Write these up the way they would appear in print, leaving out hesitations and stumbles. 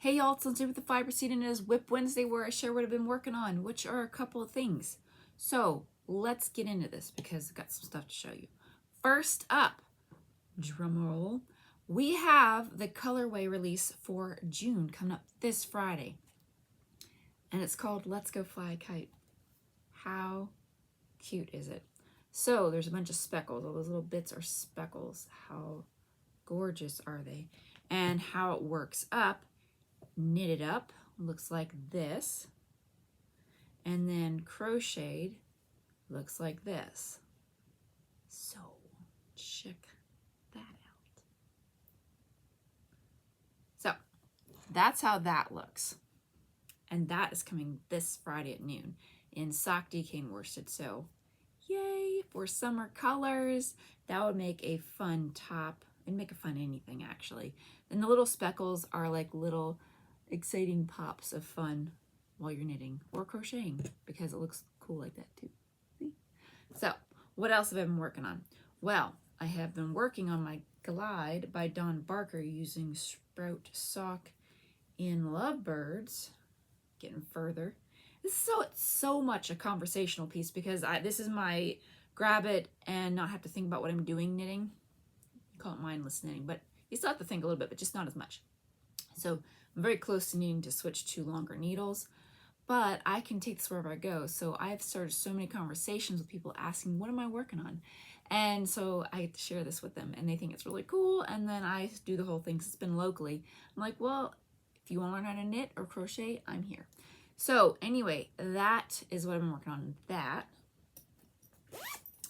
Hey y'all, it's Lindsay with the Fiber Seed, and it is WIP Wednesday where I share what I've been working on, which are a couple of things. So let's get into this because I've got some stuff to show you. First up, drum roll, we have the Colorway release for June coming up this Friday. And it's called Let's Go Fly a Kite. How cute is it? So there's a bunch of speckles. All those little bits are speckles. How gorgeous are they? And how it works up. Knitted up looks like this, and then crocheted looks like this. So check that out. So that's how that looks, and that is coming this Friday at noon in sock DK and worsted. So yay for summer colors. That would make a fun top and make a fun anything actually. And the little speckles are like little exciting pops of fun while you're knitting or crocheting because it looks cool like that too. See? So what else have I been working on? Well, I have been working on my glide by Dawn Barker using Sprout Sock in Lovebirds. Getting further. This is so much a conversational piece because this is my grab it and not have to think about what I'm doing knitting. You call it mindless knitting, but you still have to think a little bit, but just not as much. So I'm very close to needing to switch to longer needles, but I can take this wherever I go. So I've started so many conversations with people asking, what am I working on? And so I get to share this with them and they think it's really cool. And then I do the whole thing because it's been locally. I'm like, well, if you want to learn how to knit or crochet, I'm here. So anyway, that is what I've been working on, that.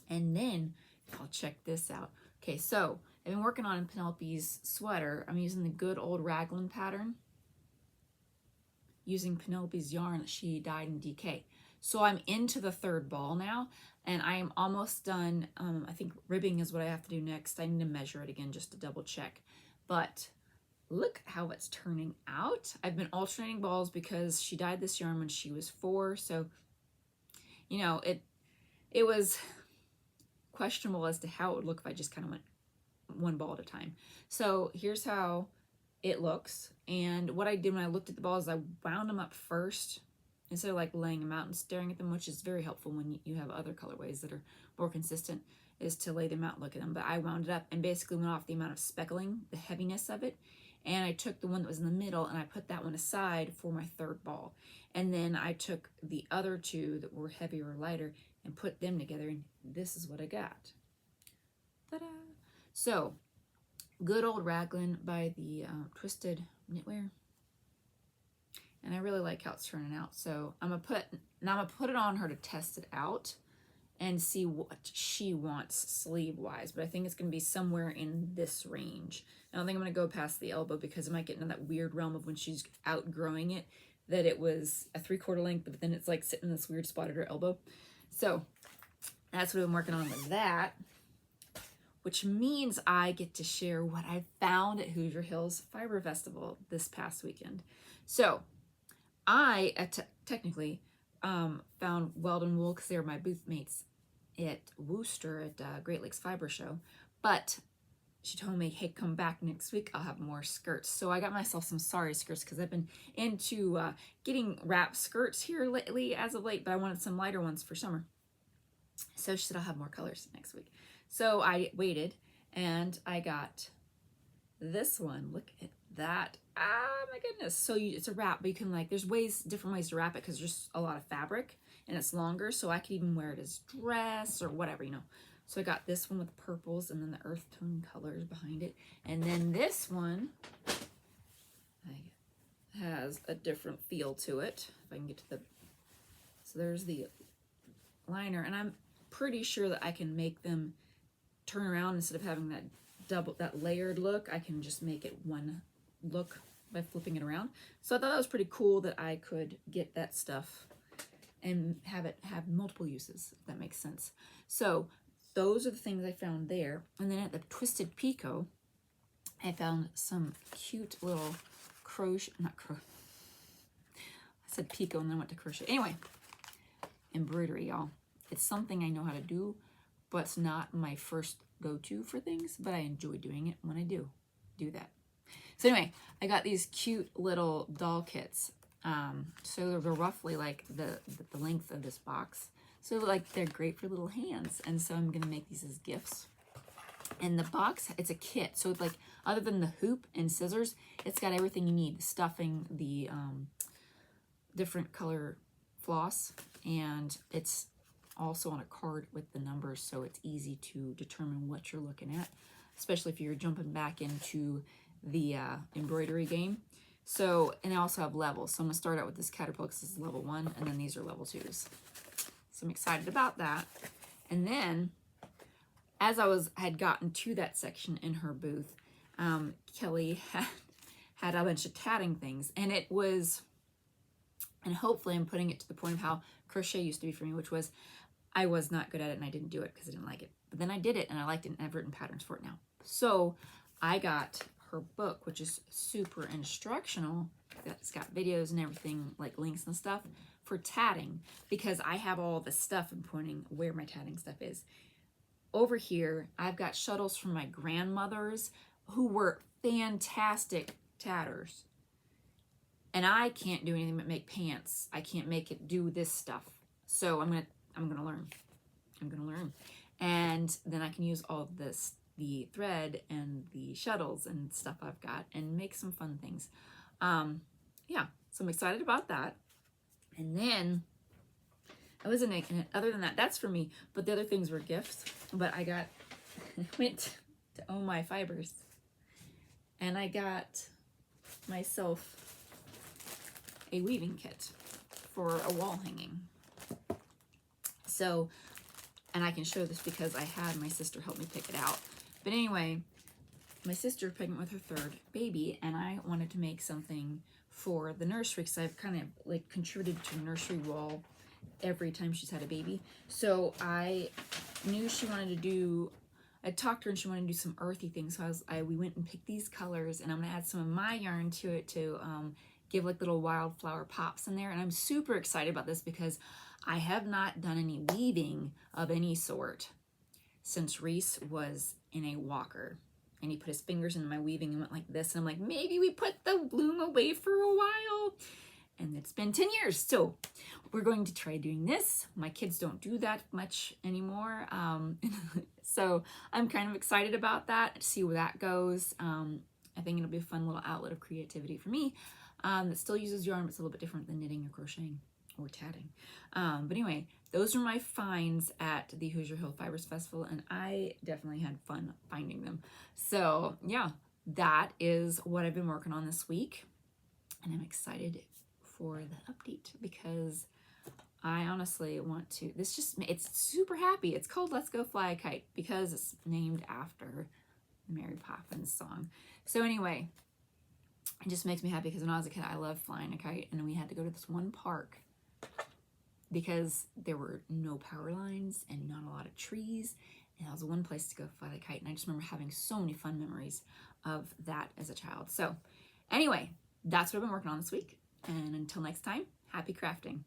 And then I'll check this out. Okay, so I've been working on Penelope's sweater. I'm using the Good Old Raglan pattern, using Penelope's yarn that she dyed in DK. So I'm into the third ball now, and I am almost done. I think ribbing is what I have to do next. I need to measure it again just to double check. But look how it's turning out. I've been alternating balls because she dyed this yarn when she was 4. So, you know, it was questionable as to how it would look if I just kind of went one ball at a time. So here's how it looks. And what I did when I looked at the balls, I wound them up first instead of like laying them out and staring at them, which is very helpful when you have other colorways that are more consistent, is to lay them out and look at them. But I wound it up and basically went off the amount of speckling, the heaviness of it. And I took the one that was in the middle and I put that one aside for my third ball. And then I took the other two that were heavier or lighter and put them together, and this is what I got. Ta-da! So, Good Old Raglan by the Twisted Knitwear. And I really like how it's turning out. So I'm gonna put it on her to test it out and see what she wants sleeve-wise. But I think it's gonna be somewhere in this range. I don't think I'm gonna go past the elbow because it might get into that weird realm of when she's outgrowing it, that it was a 3/4 length, but then it's like sitting in this weird spot at her elbow. So that's what I'm working on with that, which means I get to share what I found at Hoosier Hills Fiber Festival this past weekend. So I technically found Weldon Wool because they were my booth mates at Worcester at Great Lakes Fiber Show, but she told me, hey, come back next week, I'll have more skirts. So I got myself some sari skirts because I've been into getting wrap skirts here lately as of late, but I wanted some lighter ones for summer. So she said I'll have more colors next week. So I waited and I got this one. Look at that. Ah, my goodness. So it's a wrap, but you can there's different ways to wrap it because there's a lot of fabric and it's longer. So I could even wear it as dress or whatever, you know. So I got this one with purples and then the earth tone colors behind it. And then this one has a different feel to it. If I can get to the, so there's the liner, and I'm pretty sure that I can make them turn around instead of having that layered look. I can just make it one look by flipping it around. So I thought that was pretty cool that I could get that stuff and have it have multiple uses, if that makes sense. So those are the things I found there. And then at the Twisted Pico, I found some cute little crochet, I said Pico and then went to crochet. Anyway, embroidery, y'all. It's something I know how to do, but it's not my first go-to for things, but I enjoy doing it when I do that. So anyway, I got these cute little doll kits. So they're roughly like the length of this box. So like they're great for little hands. And so I'm going to make these as gifts. And the box, it's a kit. So it's like, other than the hoop and scissors, it's got everything you need. The stuffing, the different color floss, and it's also on a card with the numbers, so it's easy to determine what you're looking at, especially if you're jumping back into the embroidery game. So, and I also have levels. So I'm going to start out with this caterpillar because this is level 1, and then these are level 2s. So I'm excited about that. And then, as I had gotten to that section in her booth, Kelly had a bunch of tatting things, and it was, and hopefully I'm putting it to the point of how crochet used to be for me, which was I was not good at it and I didn't do it because I didn't like it. But then I did it and I liked it, and I've written patterns for it now. So I got her book, which is super instructional. It's got videos and everything, like links and stuff for tatting, because I have all this stuff and pointing where my tatting stuff is. Over here, I've got shuttles from my grandmothers who were fantastic tatters. And I can't do anything but make pants. I can't make it do this stuff. So I'm gonna learn. I'm gonna learn. And then I can use all of this, the thread and the shuttles and stuff I've got, and make some fun things. Yeah, so I'm excited about that. And then I wasn't making it. Other than that, that's for me. But the other things were gifts. But I went to Oh My Fibers, and I got myself a weaving kit for a wall hanging. So, and I can show this because I had my sister help me pick it out. But anyway, my sister pregnant with her 3rd baby, and I wanted to make something for the nursery because I've kind of like contributed to a nursery wall every time she's had a baby. So I knew she wanted to do, I talked to her and she wanted to do some earthy things. So we went and picked these colors, and I'm gonna add some of my yarn to it to give like little wildflower pops in there. And I'm super excited about this because I have not done any weaving of any sort since Reese was in a walker. And he put his fingers into my weaving and went like this. And I'm like, maybe we put the bloom away for a while. And it's been 10 years. So we're going to try doing this. My kids don't do that much anymore. So I'm kind of excited about that, to see where that goes. I think it'll be a fun little outlet of creativity for me that still uses yarn, but it's a little bit different than knitting or crocheting or tatting. But anyway, those are my finds at the Hoosier Hills Fiber Festival, and I definitely had fun finding them. So yeah, that is what I've been working on this week, and I'm excited for the update because I honestly want to, it's super happy. It's called Let's Go Fly a Kite because it's named after the Mary Poppins song. So anyway, it just makes me happy because when I was a kid, I loved flying a kite, and we had to go to this one park because there were no power lines and not a lot of trees, and that was one place to go fly the kite. And I just remember having so many fun memories of that as a child. So anyway, that's what I've been working on this week. And until next time, happy crafting.